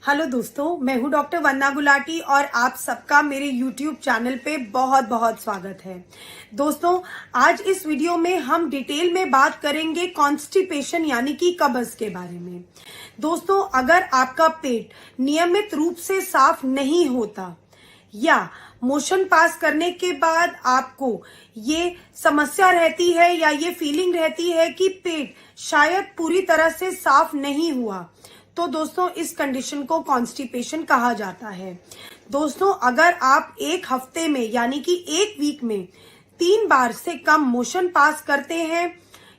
Hello दोस्तों, मैं हूं डॉक्टर वंदना गुलाटी और आप सबका मेरे YouTube चैनल पे बहुत बहुत स्वागत है। दोस्तों, आज इस वीडियो में हम डिटेल में बात करेंगे कॉन्स्टिपेशन यानी कि कब्ज के बारे में। दोस्तों, अगर आपका पेट नियमित रूप से साफ नहीं होता या मोशन पास करने के बाद आपको ये समस्या रहती है या ये फीलिंग रहती है कि पेट शायद पूरी तरह से साफ नहीं हुआ, तो दोस्तों इस कंडीशन को कॉन्स्टिपेशन कहा जाता है। दोस्तों, अगर आप एक हफ्ते में यानी कि एक वीक में 3 बार से कम मोशन पास करते हैं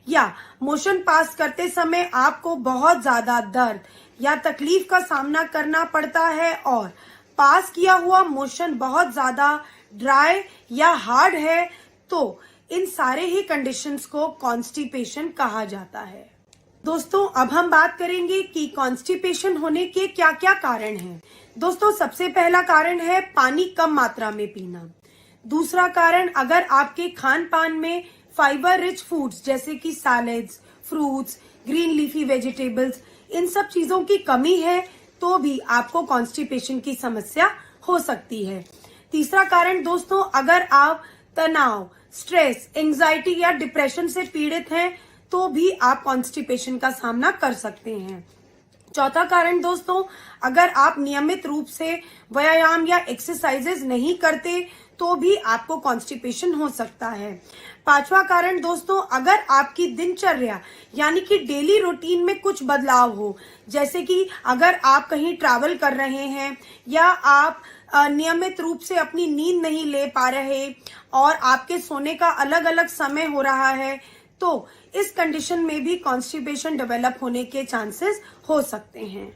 या मोशन पास करते समय आपको बहुत ज्यादा दर्द या तकलीफ का सामना करना पड़ता है और पास किया हुआ मोशन बहुत ज्यादा ड्राई या हार्ड है, तो इन सारे ही कंडीशंस को कॉन्स्टिपेशन कहा जाता है। दोस्तों, अब हम बात करेंगे कि कॉन्स्टिपेशन होने के क्या क्या कारण हैं। दोस्तों, सबसे पहला कारण है पानी कम मात्रा में पीना। दूसरा कारण, अगर आपके खान पान में फाइबर रिच फूड्स जैसे कि salads, fruits, green leafy vegetables, इन सब चीजों की कमी है तो भी आपको कॉन्स्टिपेशन की समस्या हो सकती है। तीसरा कारण दोस्तों, अगर आप तनाव, स्ट्रेस, एंजाइटी या डिप्रेशन से पीड़ित हैं तो भी आप कॉन्स्टिपेशन का सामना कर सकते हैं। चौथा कारण दोस्तों, अगर आप नियमित रूप से व्यायाम या एक्सरसाइजेज नहीं करते तो भी आपको कॉन्स्टिपेशन हो सकता है। पांचवा कारण दोस्तों, अगर आपकी दिनचर्या यानी कि डेली रूटीन में कुछ बदलाव हो, जैसे कि अगर आप कहीं ट्रैवल कर रहे हैं या आप नियमित रूप से अपनी नींद नहीं ले पा रहे और आपके सोने का अलग अलग समय हो रहा है, तो इस कंडीशन में भी कॉन्स्टिपेशन डेवलप होने के चांसेस हो सकते हैं।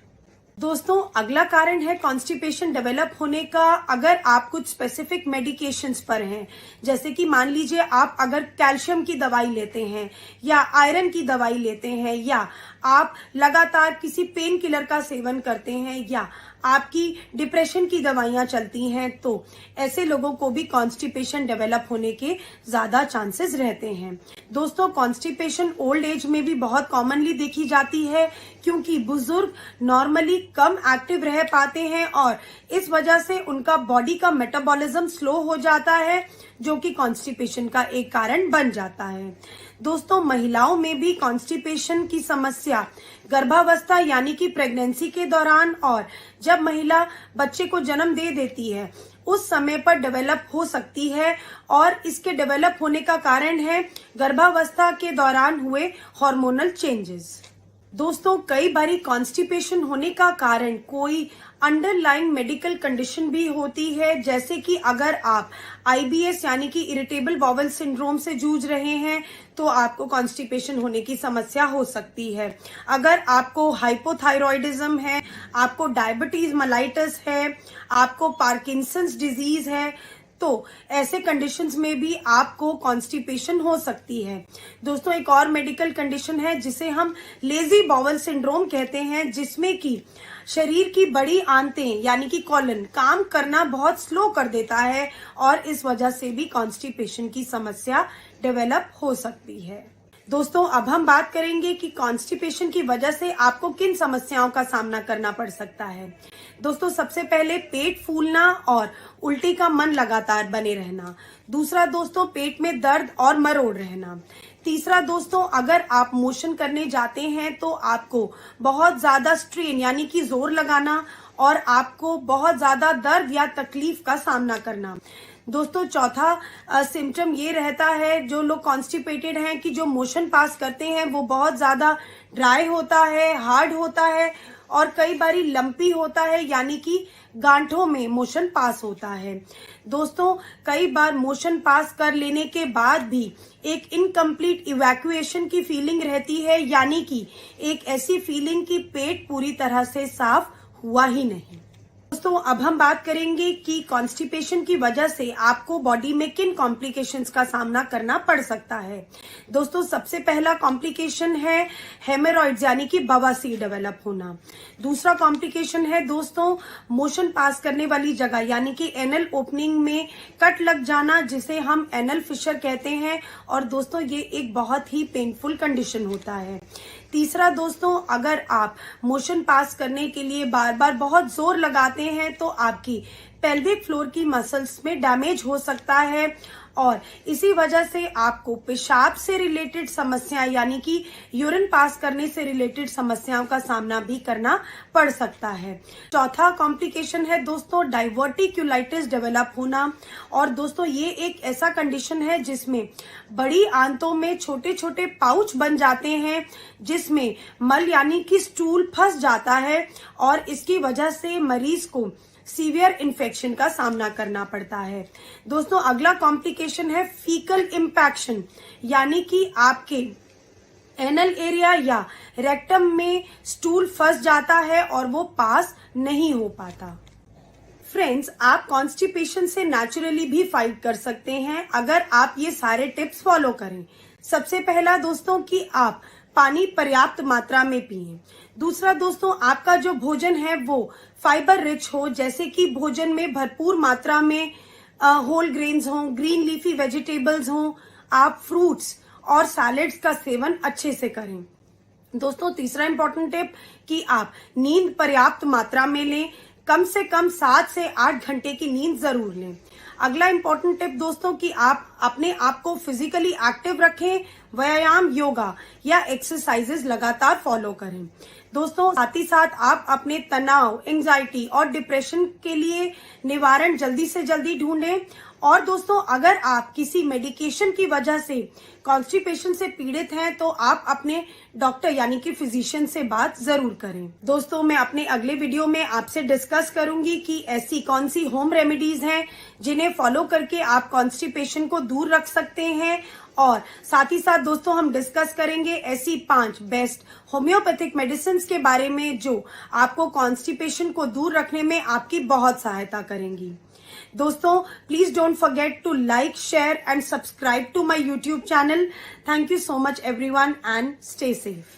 दोस्तों, अगला कारण है कॉन्स्टिपेशन डेवलप होने का, अगर आप कुछ स्पेसिफिक मेडिकेशंस पर हैं, जैसे कि मान लीजिए आप अगर कैल्शियम की दवाई लेते हैं या आयरन की दवाई लेते हैं या आप लगातार किसी पेन किलर का सेवन करते हैं या आपकी डिप्रेशन की दवाइयां चलती हैं, तो ऐसे लोगों को भी कॉन्स्टिपेशन डेवलप होने के ज्यादा चांसेस रहते हैं। दोस्तों, कॉन्स्टिपेशन ओल्ड एज में भी बहुत कॉमनली देखी जाती है क्योंकि बुजुर्ग नॉर्मली कम एक्टिव रह पाते हैं और इस वजह से उनका बॉडी का मेटाबॉलिज्म स्लो हो जाता है, जो कि कॉन्स्टिपेशन का एक कारण बन जाता है। दोस्तों, महिलाओं में भी कॉन्स्टिपेशन की समस्या गर्भावस्था यानी कि प्रेगनेंसी के दौरान और जब महिला बच्चे को जन्म दे देती है उस समय पर डेवलप हो सकती है और इसके डेवलप होने का कारण है गर्भावस्था के दौरान हुए हार्मोनल चेंजेस। दोस्तों, कई बारी कॉन्स्टिपेशन होने का कारण कोई अंडरलाइन मेडिकल कंडीशन भी होती है, जैसे कि अगर आप IBS यानी कि इरिटेबल बाउल सिंड्रोम से जूझ रहे हैं तो आपको कॉन्स्टिपेशन होने की समस्या हो सकती है। अगर आपको हाइपोथायरॉयडिज्म है, आपको डायबिटीज मेलाइटस है, आपको पार्किंसंस डिजीज है, तो ऐसे कंडीशंस में भी आपको कॉन्स्टिपेशन हो सकती है। दोस्तों, एक और मेडिकल कंडीशन है जिसे हम लेजी बाउल सिंड्रोम कहते हैं, जिसमें कि शरीर की बड़ी आंतें यानी कि कॉलन काम करना बहुत स्लो कर देता है और इस वजह से भी कॉन्स्टिपेशन की समस्या डेवलप हो सकती है। दोस्तों, अब हम बात करेंगे कि कॉन्स्टिपेशन की वजह से आपको किन समस्याओं का सामना करना पड़ सकता है। दोस्तों, सबसे पहले पेट फूलना और उल्टी का मन लगातार बने रहना। दूसरा दोस्तों, पेट में दर्द और मरोड़ रहना। तीसरा दोस्तों, अगर आप मोशन करने जाते हैं तो आपको बहुत ज्यादा स्ट्रेन यानी कि जोर लगाना और आपको बहुत ज्यादा दर्द या तकलीफ का सामना करना। दोस्तों, चौथा सिम्टम ये रहता है, जो लोग कॉन्स्टिपेटेड हैं, कि जो मोशन पास करते हैं वो बहुत ज्यादा ड्राई होता है, हार्ड होता है और कई बारी लंपी होता है, यानी कि गांठों में मोशन पास होता है। दोस्तों, कई बार मोशन पास कर लेने के बाद भी एक इनकम्प्लीट इवैक्यूएशन की फीलिंग रहती है, यानी कि एक ऐसी फीलिंग कि पेट पूरी तरह से साफ हुआ ही नहीं। दोस्तों, अब हम बात करेंगे कि कॉन्स्टिपेशन की वजह से आपको बॉडी में किन कॉम्प्लिकेशंस का सामना करना पड़ सकता है। दोस्तों, सबसे पहला कॉम्प्लिकेशन है हेमोरॉइड्स यानी कि बवासीर डेवलप होना। दूसरा कॉम्प्लिकेशन है दोस्तों मोशन पास करने वाली जगह यानी कि एनल ओपनिंग में कट लग जाना, जिसे हम एनल फिशर कहते हैं और दोस्तों ये एक बहुत ही पेनफुल कंडीशन होता है। तीसरा दोस्तों, अगर आप मोशन पास करने के लिए बार बार बहुत जोर लगाते हैं तो आपकी पेल्विक फ्लोर की मसल्स में डैमेज हो सकता है और इसी वजह से आपको पेशाब से रिलेटेड समस्या यानी कि यूरिन पास करने से रिलेटेड समस्याओं का सामना भी करना पड़ सकता है। चौथा कॉम्प्लिकेशन है दोस्तों डाइवर्टिक्यूलाइटिस डेवलप होना। और दोस्तों ये एक ऐसा कंडीशन है जिसमें बड़ी आंतों में छोटे छोटे पाउच बन जाते हैं जिसमें मल यानी कि स्टूल फंस जाता है और इसकी वजह से मरीज को सीवियर इन्फेक्शन का सामना करना पड़ता है। दोस्तों अगला कॉम्प्लिकेशन है फीकल इम्पैक्शन यानी कि आपके एनल एरिया या रेक्टम में स्टूल फंस जाता है और वो पास नहीं हो पाता। फ्रेंड्स, आप कॉन्स्टिपेशन से नेचुरली भी फाइट कर सकते हैं अगर आप ये सारे टिप्स फॉलो करें। सबसे पहला दोस्तों कि आप पानी पर्याप्त मात्रा में पिएं। दूसरा दोस्तों, आपका जो भोजन है वो फाइबर रिच हो, जैसे कि भोजन में भरपूर मात्रा में होल ग्रेन्स हों, ग्रीन लीफी वेजिटेबल्स हों, आप फ्रूट्स और सैलेड्स का सेवन अच्छे से करें। दोस्तों तीसरा इंपॉर्टेंट टिप कि आप नींद पर्याप्त मात्रा में लें, कम से कम 7 से 8 घंटे की नींद जरूर लें। अगला इंपॉर्टेंट टिप दोस्तों कि आप अपने आप को फिजिकली एक्टिव रखें, व्यायाम, योगा या एक्सरसाइजेस लगातार फॉलो करें। दोस्तों साथ ही साथ आप अपने तनाव, एंजाइटी और डिप्रेशन के लिए निवारण जल्दी से जल्दी ढूंढें। और दोस्तों अगर आप किसी मेडिकेशन की वजह से कॉन्स्टिपेशन से पीड़ित हैं तो आप अपने डॉक्टर यानी कि फिजिशियन से बात जरूर करें। दोस्तों मैं अपने अगले वीडियो में आपसे डिस्कस करूंगी कि ऐसी कौन सी होम रेमेडीज हैं जिन्हें फॉलो करके आप कॉन्स्टिपेशन को दूर रख सकते हैं और साथ ही साथ दोस्तों हम डिस्कस करेंगे ऐसी 5 बेस्ट होम्योपैथिक मेडिसिन के बारे में जो आपको कॉन्स्टिपेशन को दूर रखने में आपकी बहुत सहायता करेंगी। दोस्तों please don't forget to like, share and subscribe to my YouTube channel. Thank you so much everyone and stay safe.